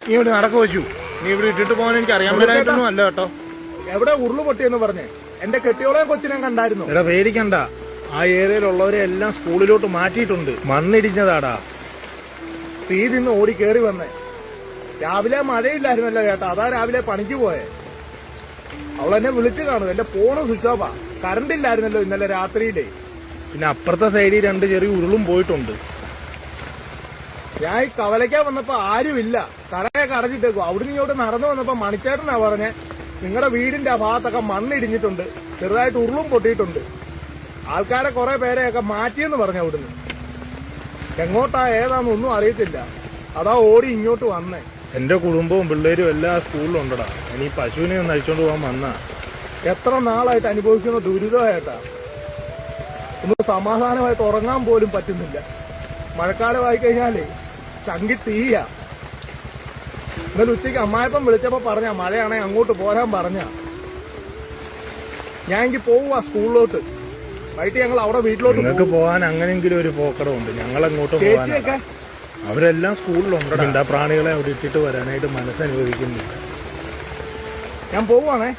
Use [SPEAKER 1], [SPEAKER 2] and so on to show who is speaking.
[SPEAKER 1] നീ ഇവിടെ നടക്ക വെച്ചു. നീ ഇവിടെ ഇട്ടിട്ട് പോകാൻ എനിക്ക് അറിയാൻ പറ്റായിട്ടൊന്നും അല്ല കേട്ടോ.
[SPEAKER 2] എവിടെ ഉരുള് പൊട്ടിയെന്ന് പറഞ്ഞേ? എന്റെ കെട്ടിയോളെ കൊച്ചിനെ കണ്ടായിരുന്നു.
[SPEAKER 1] ഇവിടെ പേടിക്കണ്ട, ആ ഏരിയയിലുള്ളവരെ എല്ലാം സ്കൂളിലോട്ട് മാറ്റിയിട്ടുണ്ട്. മണ്ണിടിഞ്ഞതാടാ.
[SPEAKER 2] തീ നിന്ന് ഓടി കേറി വന്നേ. രാവിലെ മഴയില്ലായിരുന്നല്ലോ ചേട്ടാ, അതാ രാവിലെ പണിക്ക് പോയേ. അവളെന്നെ വിളിച്ചു കാണും. എന്റെ ഫോണ് സ്വിച്ച് ഓഫാ. കറണ്ട് ഇല്ലായിരുന്നല്ലോ ഇന്നലെ രാത്രിയിലേ.
[SPEAKER 1] പിന്നെ അപ്പുറത്തെ സൈഡിൽ 2 ചെറിയ ഉരുളും പോയിട്ടുണ്ട്.
[SPEAKER 2] ഞാൻ ഈ കവലയ്ക്കാൻ വന്നപ്പോ ആരുമില്ല, കടയൊക്കെ അടച്ചിട്ടേക്കും. അവിടുന്ന് ഇങ്ങോട്ട് നടന്നു വന്നപ്പോ മണിച്ചേട്ടനാ പറഞ്ഞേ നിങ്ങളുടെ വീടിന്റെ ആ ഭാഗത്തൊക്കെ മണ്ണിടിഞ്ഞിട്ടുണ്ട്, ചെറുതായിട്ട് ഉരുളും പൊട്ടിയിട്ടുണ്ട്, ആൾക്കാരെ കുറെ പേരെയൊക്കെ മാറ്റിയെന്ന് പറഞ്ഞു. അവിടുന്ന് എങ്ങോട്ടാ ഏതാന്നൊന്നും അറിയത്തില്ല. അതാ ഓടി ഇങ്ങോട്ട് വന്നേ.
[SPEAKER 1] എന്റെ കുടുംബവും പിള്ളേരും എല്ലാം സ്കൂളിലുണ്ടടാ. ഇനി പശുവിനെ ഒന്ന് അഴിച്ചോണ്ട് പോകാൻ വന്നാ.
[SPEAKER 2] എത്ര നാളായിട്ട് അനുഭവിക്കുന്ന ദുരിതമായിട്ടാ. ഒന്ന് സമാധാനമായിട്ട് ഉറങ്ങാൻ പോലും പറ്റുന്നില്ല. മഴക്കാലമായി കഴിഞ്ഞാലേ ചങ്കി തീയാ. ഇന്നലെ ഉച്ചയ്ക്ക് അമ്മായപ്പം വിളിച്ചപ്പോ പറഞ്ഞ മഴയാണെങ്കിൽ അങ്ങോട്ട് പോരാൻ പറഞ്ഞ. ഞാൻ എനിക്ക് പോവുക സ്കൂളിലോട്ട്. വൈകിട്ട് ഞങ്ങൾ അവിടെ വീട്ടിലോട്ട്.
[SPEAKER 1] നിങ്ങൾക്ക് പോകാൻ അങ്ങനെങ്കിലും ഒരു പോക്കടമുണ്ട്, ഞങ്ങൾ അങ്ങോട്ട് പോകാൻ.
[SPEAKER 2] ചേച്ചിയൊക്കെ
[SPEAKER 1] അവരെല്ലാം സ്കൂളിലുണ്ട്. പ്രാണികളെ അവിടെ ഇട്ടിട്ട് വരാനായിട്ട് മനസ്സനുവദിക്കുന്നില്ല.
[SPEAKER 2] ഞാൻ പോവുകയാണേ.